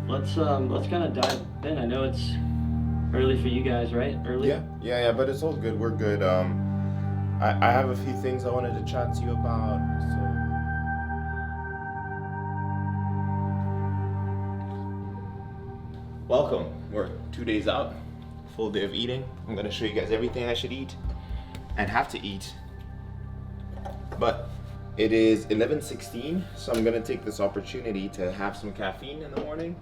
let's kind of dive in. I know it's early for you guys, right? Early? Yeah, but it's all good. We're good. I have a few things I wanted to chat to you about. So welcome. We're 2 days out. Full day of eating. I'm gonna show you guys everything I should eat and have to eat. But it is 11:16, so I'm gonna take this opportunity to have some caffeine in the morning.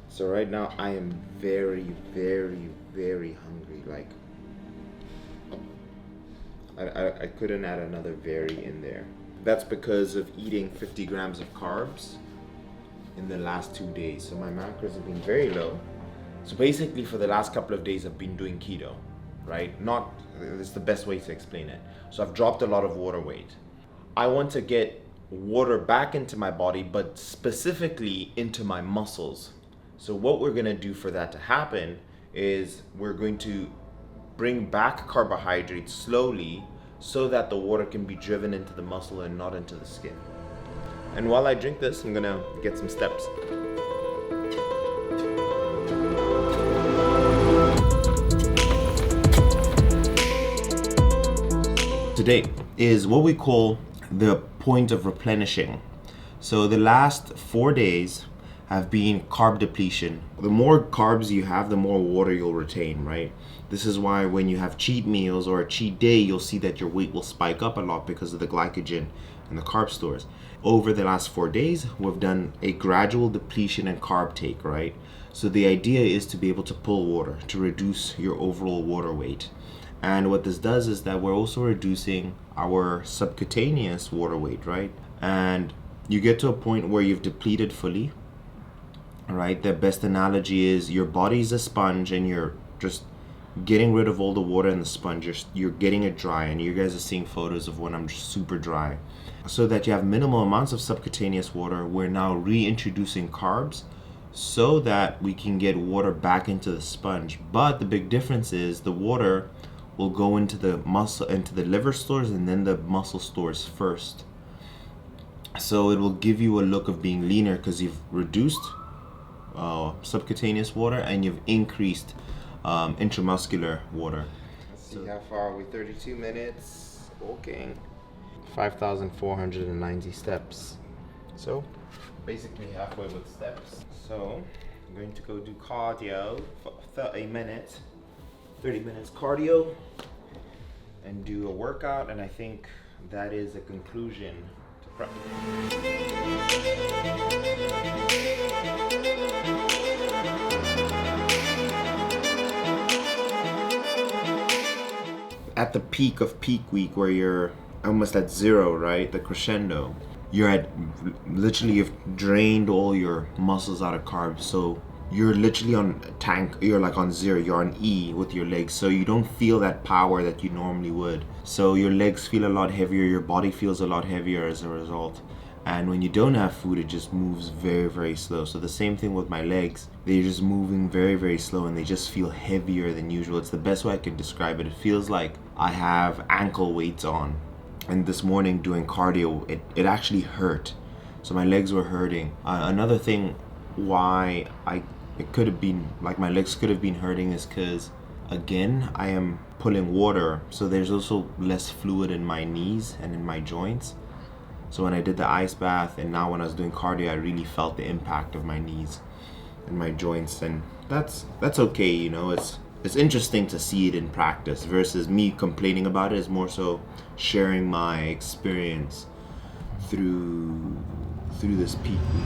So right now I am very, very, very hungry. Like I couldn't add another very in there. That's because of eating 50 grams of carbs in the last 2 days. So my macros have been very low. So basically for the last couple of days I've been doing keto, right? It's the best way to explain it. So I've dropped a lot of water weight. I want to get water back into my body, but specifically into my muscles. So what we're gonna do for that to happen is we're going to bring back carbohydrates slowly so that the water can be driven into the muscle and not into the skin. And while I drink this, I'm gonna get some steps. Today is what we call the point of replenishing. So the last 4 days have been carb depletion. The more carbs you have, the more water you'll retain, right? This is why when you have cheat meals or a cheat day, you'll see that your weight will spike up a lot because of the glycogen and the carb stores. Over the last 4 days, we've done a gradual depletion and carb take, right? So the idea is to be able to pull water, to reduce your overall water weight. And what this does is that we're also reducing our subcutaneous water weight, right? And you get to a point where you've depleted fully, right? The best analogy is your body's a sponge and you're just getting rid of all the water in the sponge. You're getting it dry, and you guys are seeing photos of when I'm just super dry. So that you have minimal amounts of subcutaneous water, we're now reintroducing carbs so that we can get water back into the sponge. But the big difference is the water will go into the muscle, into the liver stores, and then the muscle stores first. So it will give you a look of being leaner because you've reduced subcutaneous water and you've increased intramuscular water. Let's see how far are we? 32 minutes walking, 5,490 steps. So basically halfway with steps. So I'm going to go do cardio for a minute, 30 minutes cardio, and do a workout, and I think that is a conclusion to prep. At the peak of peak week where you're almost at zero, right? The crescendo, you're at literally, you've drained all your muscles out of carbs. So you're literally on tank, you're like on zero, you're on E with your legs. So you don't feel that power that you normally would. So your legs feel a lot heavier, your body feels a lot heavier as a result. And when you don't have food, it just moves very, very slow. So the same thing with my legs. They're just moving very, very slow, and they just feel heavier than usual. It's the best way I can describe it. It feels like I have ankle weights on. And this morning doing cardio, it actually hurt. So my legs were hurting. Another thing why it could have been, like my legs could have been hurting is because, again, I am pulling water. So there's also less fluid in my knees and in my joints. So when I did the ice bath and now when I was doing cardio, I really felt the impact of my knees and my joints, and that's okay, you know. It's interesting to see it in practice versus me complaining about it. Is more so sharing my experience through this peak week.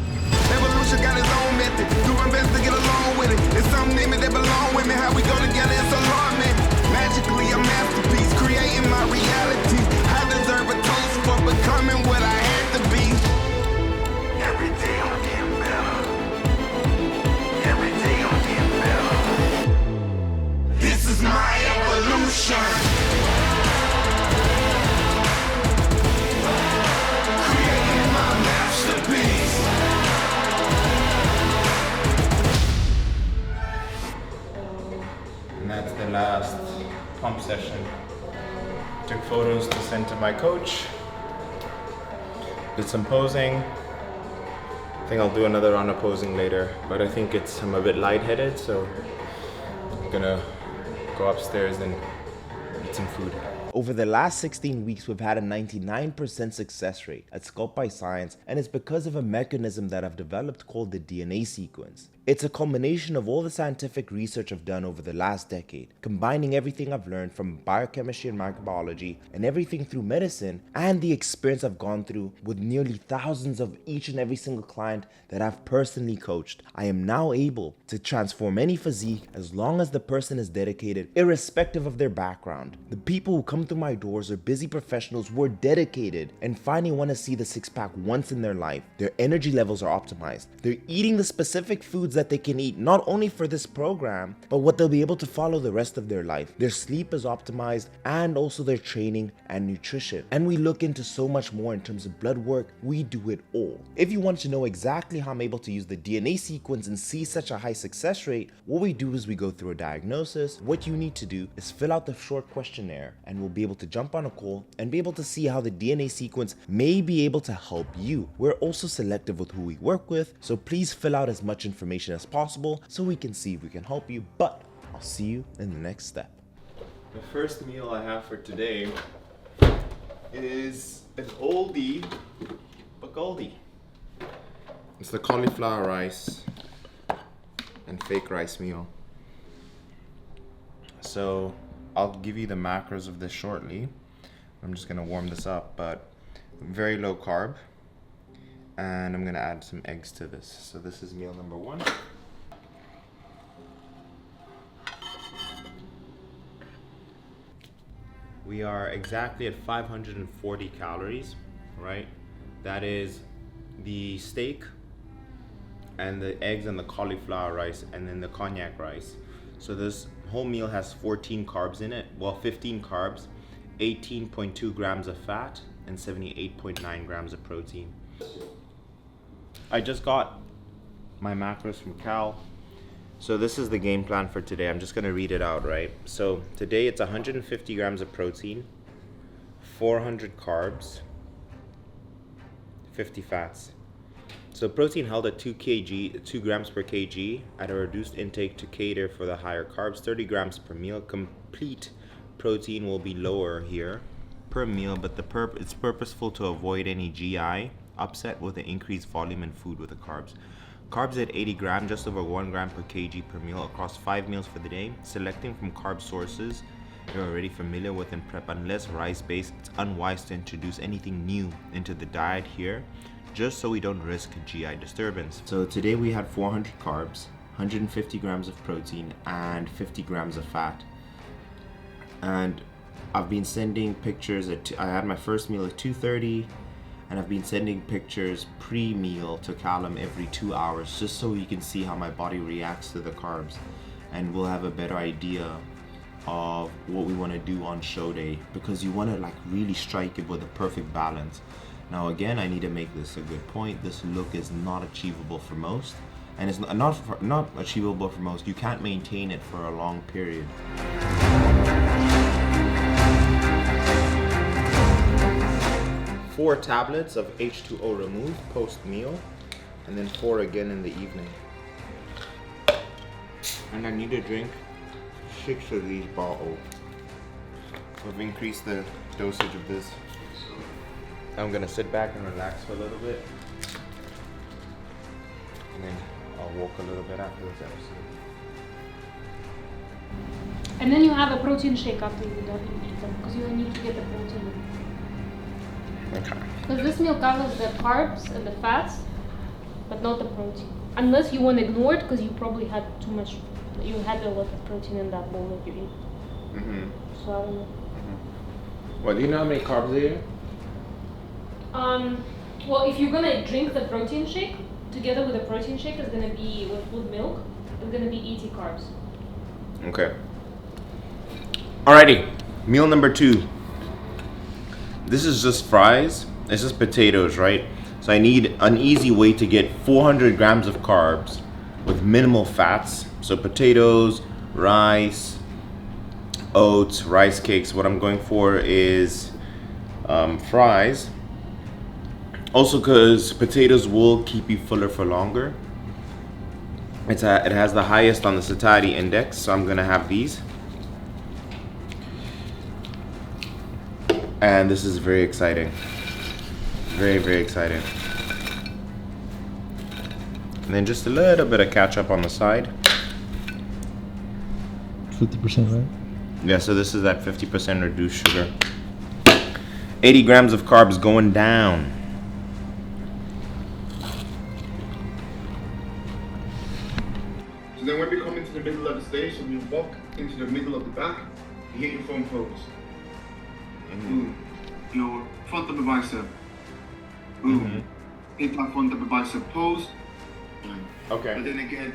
Evolution got its own method. Do my best to get along with it. It's something in me that belong with me. How we go together, it's alarming. Magically, a masterpiece, creating my reality. I deserve a toast for becoming what I had to be. Every day I'm getting better. Every day I'm getting better. This is my evolution. Creating my masterpiece. And that's the last pump session. Took photos to send to my coach. Did some posing. think I'll do another round of posing later, but I think I'm a bit lightheaded, so I'm gonna go upstairs and eat some food. Over the last 16 weeks, we've had a 99% success rate at Sculpt by Science, and it's because of a mechanism that I've developed called the DNA sequence. It's a culmination of all the scientific research I've done over the last decade, combining everything I've learned from biochemistry and microbiology and everything through medicine, and the experience I've gone through with nearly thousands of each and every single client that I've personally coached. I am now able to transform any physique as long as the person is dedicated, irrespective of their background. The people who come through my doors are busy professionals who are dedicated and finally want to see the six-pack once in their life. Their energy levels are optimized. They're eating the specific foods that they can eat, not only for this program, but what they'll be able to follow the rest of their life. Their sleep is optimized, and also their training and nutrition. And we look into so much more in terms of blood work. We do it all. If you want to know exactly how I'm able to use the DNA sequence and see such a high success rate, what we do is we go through a diagnosis. What you need to do is fill out the short questionnaire, and we'll be able to jump on a call and be able to see how the DNA sequence may be able to help you. We're also selective with who we work with, so please fill out as much information as possible so we can see if we can help you, but I'll see you in the next step. The first meal I have for today is an oldie but goldie. It's the cauliflower rice and fake rice meal. So I'll give you the macros of this shortly. I'm just gonna warm this up, but very low carb, and I'm gonna add some eggs to this. So this is meal number 1. We are exactly at 540 calories, right? That is the steak and the eggs and the cauliflower rice and then the cognac rice. So this whole meal has 14 carbs in it. Well, 15 carbs, 18.2 grams of fat, and 78.9 grams of protein. I just got my macros from Cal. So this is the game plan for today. I'm just gonna read it out, right? So today it's 150 grams of protein, 400 carbs, 50 fats. So protein held at 2 grams per kg at a reduced intake to cater for the higher carbs, 30 grams per meal. Complete protein will be lower here per meal, but it's purposeful to avoid any GI upset with the increased volume in food with the carbs. Carbs at 80 grams, just over 1 gram per kg per meal across 5 meals for the day. Selecting from carb sources you're already familiar with in prep. Unless rice-based, it's unwise to introduce anything new into the diet here, just so we don't risk GI disturbance. So today we had 400 carbs, 150 grams of protein, and 50 grams of fat. And I've been sending pictures I had my first meal at 2:30, and I've been sending pictures pre-meal to Callum every 2 hours, just so you can see how my body reacts to the carbs, and we'll have a better idea of what we want to do on show day, because you want to like really strike it with a perfect balance. Now again, I need to make this a good point. This look is not achievable for most, and it's not achievable for most. You can't maintain it for a long period. 4 tablets of H2O removed post-meal, and then 4 again in the evening. And I need to drink 6 of these bottles. We've increased the dosage of this. I'm gonna sit back and relax for a little bit, and then I'll walk a little bit after this episode. And then you have a protein shake after you eat them, because you need to get the protein. Okay. Because this meal covers the carbs and the fats, but not the protein. Unless you want to ignore it, because you probably had too much, you had a lot of protein in that bowl that you ate. So I don't know. Well, do you know how many carbs they are? Well, if you're gonna drink the protein shake, together with the protein shake, is gonna be with milk, it's gonna be 80 carbs. Okay. Alrighty, meal number 2. This is just fries. It's just potatoes, right? So I need an easy way to get 400 grams of carbs with minimal fats. So potatoes, rice, oats, rice cakes. What I'm going for is fries. Also, because potatoes will keep you fuller for longer. It has the highest on the satiety index, so I'm gonna have these. And this is very exciting. Very, very exciting. And then just a little bit of ketchup on the side. 50%, right? Yeah, so this is that 50% reduced sugar. 80 grams of carbs going down. So then when we come into the middle of the stage and you walk into the middle of the back, you hit your front pose. Your front upper bicep. Boom. Hit that front upper bicep pose. Okay. But then again,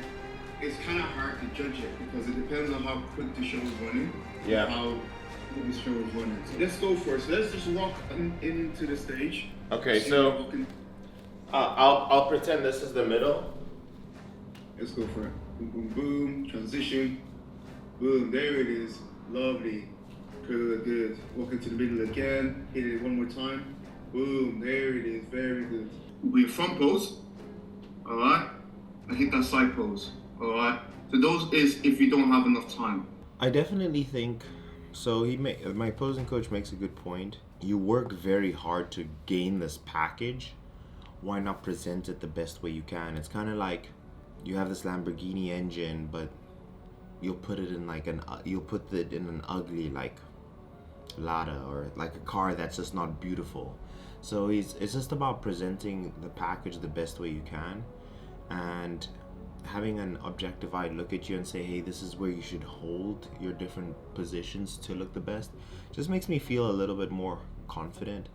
it's kind of hard to judge it because it depends on how quick the show is running. Yeah. How quick the show is running. So let's go first. Let's just walk into the stage. Okay, so I'll pretend this is the middle. Let's go for it. Boom, boom, boom. Transition. Boom. There it is. Lovely. Good, good. Walk into the middle again. Hit it one more time. Boom. There it is. Very good. With your front pose. All right. And hit that side pose. All right. So those is if you don't have enough time. I definitely think so. My posing coach makes a good point. You work very hard to gain this package. Why not present it the best way you can? It's kind of like you have this Lamborghini engine, but you'll put it in like an ugly like Lada or like a car that's just not beautiful. So it's just about presenting the package the best way you can, and having an objectified look at you and say, hey, this is where you should hold your different positions to look the best. Just makes me feel a little bit more confident.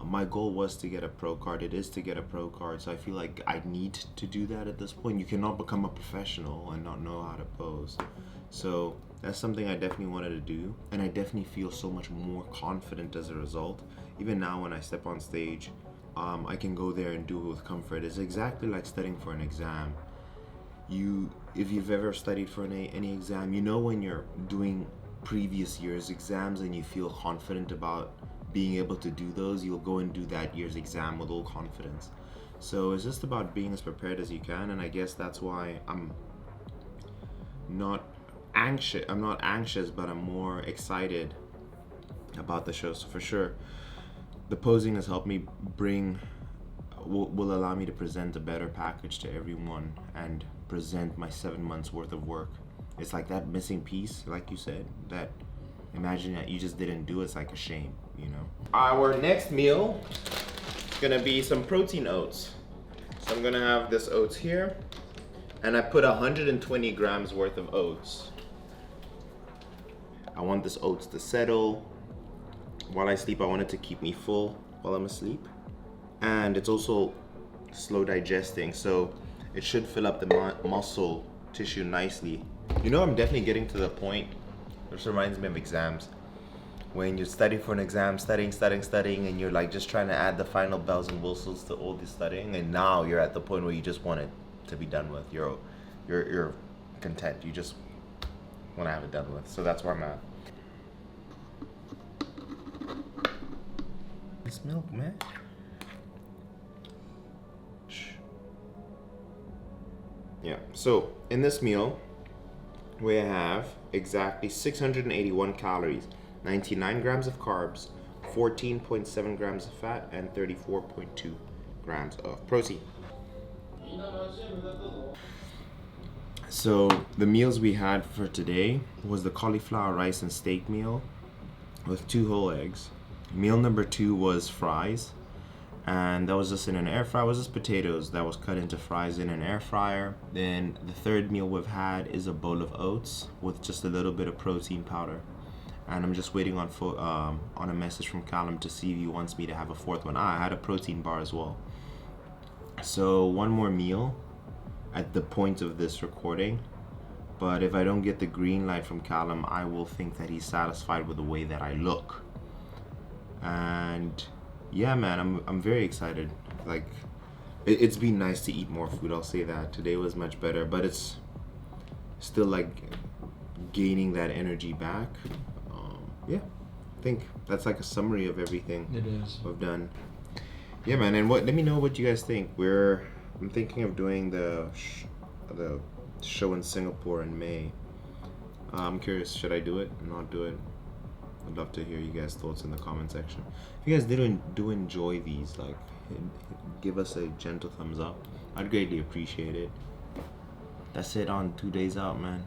My goal was to get a pro card. It is to get a pro card, so I feel like I need to do that at this point. You cannot become a professional and not know how to pose. So that's something I definitely wanted to do, and I definitely feel so much more confident as a result. Even now when I step on stage, I can go there and do it with comfort. It's exactly like studying for an exam. If you've ever studied for any exam, you know when you're doing previous year's exams and you feel confident about being able to do those, you'll go and do that year's exam with all confidence. So it's just about being as prepared as you can, and I guess that's why I'm not anxious, but I'm more excited about the show. So for sure, the posing has helped me will allow me to present a better package to everyone and present my 7 months worth of work. It's like that missing piece, like you said, that imagine that you just didn't do. It's like a shame, you know. Our next meal is gonna be some protein oats. So I'm gonna have this oats here, and I put 120 grams worth of oats. I want this oats to settle. While I sleep, I want it to keep me full while I'm asleep. And it's also slow digesting, so it should fill up the muscle tissue nicely. You know, I'm definitely getting to the point, this reminds me of exams, when you study for an exam, studying, and you're like just trying to add the final bells and whistles to all this studying, and now you're at the point where you just want it to be done with. You're content. You just want to have it done with. So that's where I'm at. This milk, man. Yeah, so in this meal, we have exactly 681 calories, 99 grams of carbs, 14.7 grams of fat, and 34.2 grams of protein. So the meals we had for today was the cauliflower rice and steak meal with 2 whole eggs. Meal number 2 was fries, and that was just in an air fryer. It was just potatoes that was cut into fries in an air fryer. Then the third meal we've had is a bowl of oats with just a little bit of protein powder, and I'm just waiting on a message from Callum to see if he wants me to have a fourth one. I had a protein bar as well. So one more meal at the point of this recording, but if I don't get the green light from Callum, I will think that he's satisfied with the way that I look. And yeah, man, I'm very excited. Like, it's been nice to eat more food, I'll say that. Today was much better, but it's still like gaining that energy back. Yeah, I think that's like a summary of everything It is. we've done. Yeah, man. And let me know what you guys think. I'm thinking of doing the show in Singapore in May. I'm curious, should I do it or not do it? I'd love to hear you guys' thoughts in the comment section. If you guys do enjoy these, like, give us a gentle thumbs up. I'd greatly appreciate it. That's it on 2 days out, man.